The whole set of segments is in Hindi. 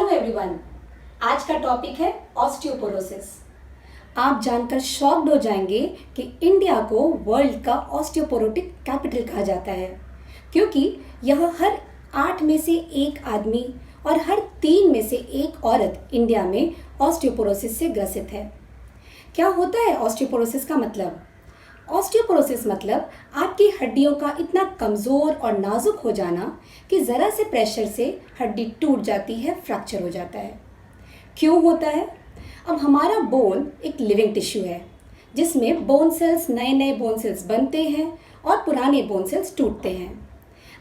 एवरीवन, आज का टॉपिक है ऑस्टियोपोरोसिस। आप जानकर शॉक्ड हो जाएंगे कि इंडिया को वर्ल्ड का ऑस्टियोपोरोटिक कैपिटल कहा जाता है, क्योंकि यहाँ हर 8 में से 1 आदमी और हर 3 में से 1 औरत इंडिया में ऑस्टियोपोरोसिस से ग्रसित है। क्या होता है ऑस्टियोपोरोसिस का मतलब? ऑस्टियोपोरोसिस मतलब आपकी हड्डियों का इतना कमज़ोर और नाजुक हो जाना कि ज़रा से प्रेशर से हड्डी टूट जाती है, फ्रैक्चर हो जाता है। क्यों होता है? अब हमारा बोन एक लिविंग टिश्यू है जिसमें बोन सेल्स, नए नए बोन सेल्स बनते हैं और पुराने बोन सेल्स टूटते हैं।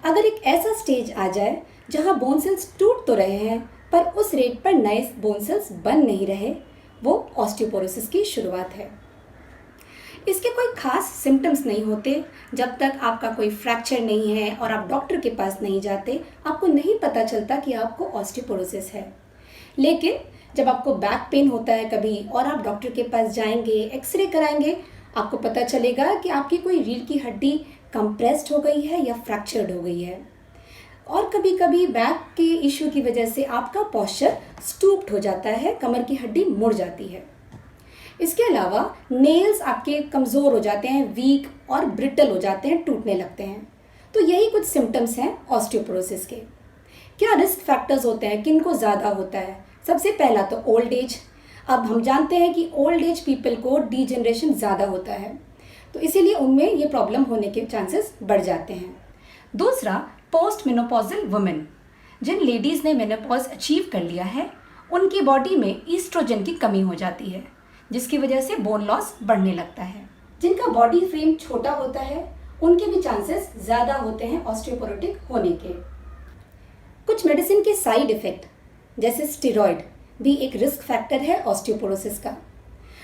अगर एक ऐसा स्टेज आ जाए जहां बोन सेल्स टूट तो रहे हैं पर उस रेट पर नए बोन सेल्स बन नहीं रहे, वो ऑस्टियोपोरोसिस की शुरुआत है। इसके कोई खास सिम्टम्स नहीं होते। जब तक आपका कोई फ्रैक्चर नहीं है और आप डॉक्टर के पास नहीं जाते, आपको नहीं पता चलता कि आपको ऑस्टियोपोरोसिस है। लेकिन जब आपको बैक पेन होता है कभी और आप डॉक्टर के पास जाएंगे, एक्सरे कराएंगे, आपको पता चलेगा कि आपकी कोई रीढ़ की हड्डी कंप्रेस्ड हो गई है या फ्रैक्चर्ड हो गई है। और कभी कभी बैक के इश्यू की वजह से आपका पोस्चर स्टूप्ड हो जाता है, कमर की हड्डी मुड़ जाती है। इसके अलावा नेल्स आपके कमज़ोर हो जाते हैं, वीक और ब्रिटल हो जाते हैं, टूटने लगते हैं। तो यही कुछ सिम्टम्स हैं ऑस्टियोपोरोसिस के। क्या रिस्क फैक्टर्स होते हैं, किन को ज़्यादा होता है? सबसे पहला तो ओल्ड एज। अब हम जानते हैं कि ओल्ड एज पीपल को डीजनरेशन ज़्यादा होता है, तो इसीलिए उनमें ये प्रॉब्लम होने के चांसेस बढ़ जाते हैं। दूसरा, पोस्ट मेनोपॉजल वुमेन। जिन लेडीज़ ने मेनोपॉज अचीव कर लिया है, उनकी बॉडी में ईस्ट्रोजन की कमी हो जाती है, जिसकी वजह से बोन लॉस बढ़ने लगता है। जिनका बॉडी फ्रेम छोटा होता है, उनके भी चांसेस ज़्यादा होते हैं ऑस्टियोपोरोटिक होने के। कुछ मेडिसिन के साइड इफ़ेक्ट जैसे स्टेरॉयड भी एक रिस्क फैक्टर है ऑस्टियोपोरोसिस का।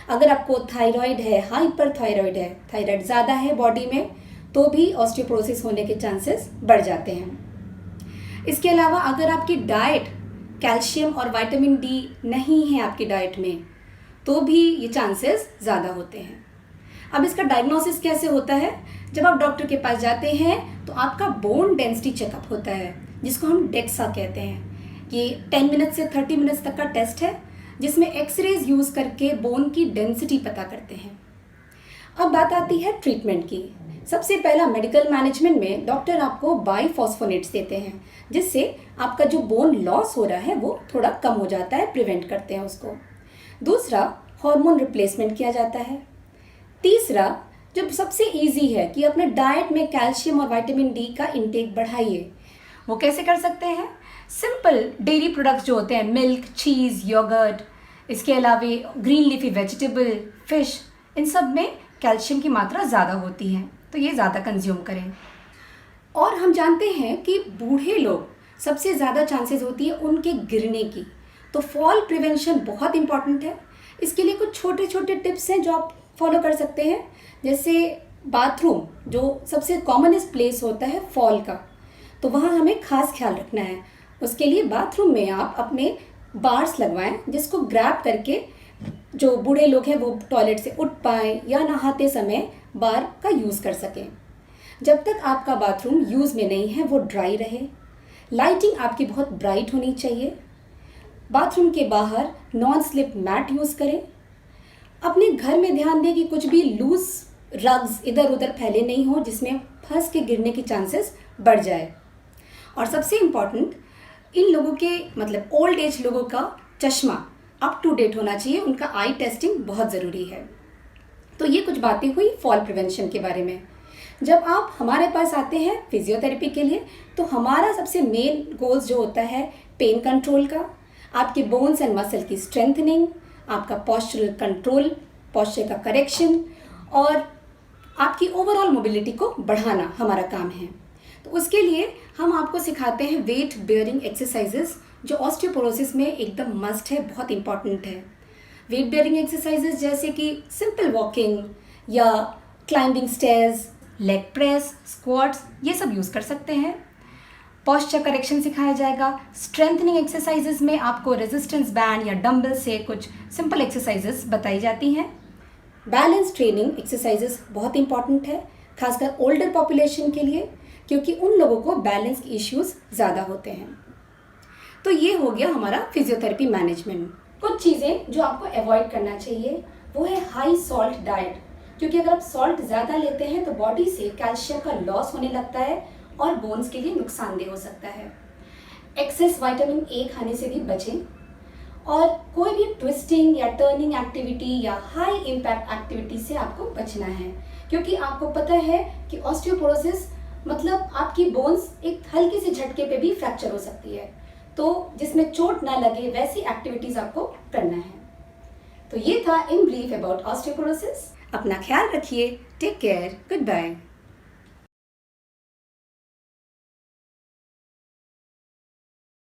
अगर आपको थायराइड है, हाइपरथायराइड है, थायराइड ज़्यादा है बॉडी में, तो भी ऑस्टियोपोरोसिस होने के चांसेस बढ़ जाते हैं। इसके अलावा अगर आपकी डाइट कैल्शियम और विटामिन डी नहीं है आपकी डाइट में, तो भी ये चांसेस ज़्यादा होते हैं। अब इसका डायग्नोसिस कैसे होता है? जब आप डॉक्टर के पास जाते हैं तो आपका बोन डेंसिटी चेकअप होता है, जिसको हम डेक्सा कहते हैं। ये 10 मिनट से 30 मिनट्स तक का टेस्ट है, जिसमें एक्सरेज यूज़ करके बोन की डेंसिटी पता करते हैं। अब बात आती है ट्रीटमेंट की। सबसे पहला मेडिकल मैनेजमेंट में डॉक्टर आपको बाइफॉस्फोनेट्स देते हैं, जिससे आपका जो बोन लॉस हो रहा है वो थोड़ा कम हो जाता है, प्रिवेंट करते हैं उसको। दूसरा, हार्मोन रिप्लेसमेंट किया जाता है। तीसरा, जो सबसे इजी है कि अपने डाइट में कैल्शियम और विटामिन डी का इंटेक बढ़ाइए। वो कैसे कर सकते हैं? सिंपल डेयरी प्रोडक्ट्स जो होते हैं, मिल्क, चीज़, योगर्ट, इसके अलावा ग्रीन लीफी वेजिटेबल, फिश, इन सब में कैल्शियम की मात्रा ज़्यादा होती है, तो ये ज़्यादा कंज्यूम करें। और हम जानते हैं कि बूढ़े लोग सबसे ज़्यादा चांसेस होती है उनके गिरने की, तो फॉल प्रिवेंशन बहुत इंपॉर्टेंट है। इसके लिए कुछ छोटे छोटे टिप्स हैं जो आप फॉलो कर सकते हैं। जैसे बाथरूम जो सबसे कॉमनेस्ट प्लेस होता है फॉल का, तो वहाँ हमें खास ख्याल रखना है। उसके लिए बाथरूम में आप अपने बार्स लगवाएं, जिसको ग्रैब करके जो बूढ़े लोग हैं वो टॉयलेट से उठ पाएँ या नहाते समय बार का यूज़ कर सकें। जब तक आपका बाथरूम यूज़ में नहीं है वो ड्राई रहे। लाइटिंग आपकी बहुत ब्राइट होनी चाहिए। बाथरूम के बाहर नॉन स्लिप मैट यूज़ करें। अपने घर में ध्यान दें कि कुछ भी लूज रग्स इधर उधर फैले नहीं हो, जिसमें फंस के गिरने की चांसेस बढ़ जाए। और सबसे इम्पॉर्टेंट, इन लोगों के मतलब ओल्ड एज लोगों का चश्मा अप टू डेट होना चाहिए, उनका आई टेस्टिंग बहुत ज़रूरी है। तो ये कुछ बातें हुई फॉल प्रिवेंशन के बारे में। जब आप हमारे पास आते हैं फिजियोथेरेपी के लिए, तो हमारा सबसे मेन गोल्स जो होता है पेन कंट्रोल का, आपके बोन्स एंड मसल की स्ट्रेंथनिंग, आपका पोस्चरल कंट्रोल, पोस्चर का करेक्शन और आपकी ओवरऑल मोबिलिटी को बढ़ाना हमारा काम है। तो उसके लिए हम आपको सिखाते हैं वेट बेयरिंग एक्सरसाइजेस, जो ऑस्टियोपोरोसिस में एकदम मस्ट है, बहुत इंपॉर्टेंट है। वेट बेयरिंग एक्सरसाइजेस जैसे कि सिंपल वॉकिंग या climbing stairs, leg press, squats, ये सब यूज़ कर सकते हैं। पोस्चर करेक्शन सिखाया जाएगा। स्ट्रेंथनिंग एक्सरसाइजेज में आपको रेजिस्टेंस बैंड या डंबल से कुछ सिंपल एक्सरसाइजेज बताई जाती हैं। बैलेंस ट्रेनिंग एक्सरसाइजेज बहुत इंपॉर्टेंट है, खासकर ओल्डर पॉपुलेशन के लिए, क्योंकि उन लोगों को बैलेंस के इश्यूज ज़्यादा होते हैं। तो ये हो गया हमारा फिजियोथेरेपी मैनेजमेंट। कुछ चीज़ें जो आपको अवॉइड करना चाहिए वो है हाई सॉल्ट डाइट, क्योंकि अगर आप सॉल्ट ज़्यादा लेते हैं तो बॉडी से कैल्शियम का लॉस होने लगता है और बोन्स के लिए नुकसानदेह हो सकता है। एक्सेस विटामिन ए खाने से भी बचें और कोई भी ट्विस्टिंग या टर्निंग एक्टिविटी या हाई इम्पैक्ट एक्टिविटी से आपको बचना है, क्योंकि आपको पता है कि ऑस्टियोपोरोसिस मतलब आपकी बोन्स एक हल्के से झटके पे भी फ्रैक्चर हो सकती है, तो जिसमें चोट ना लगे वैसी एक्टिविटीज आपको करना है। तो ये था इन ब्रीफ अबाउट ऑस्टियोपोरोसिस। अपना ख्याल रखिए। Take care. Good bye.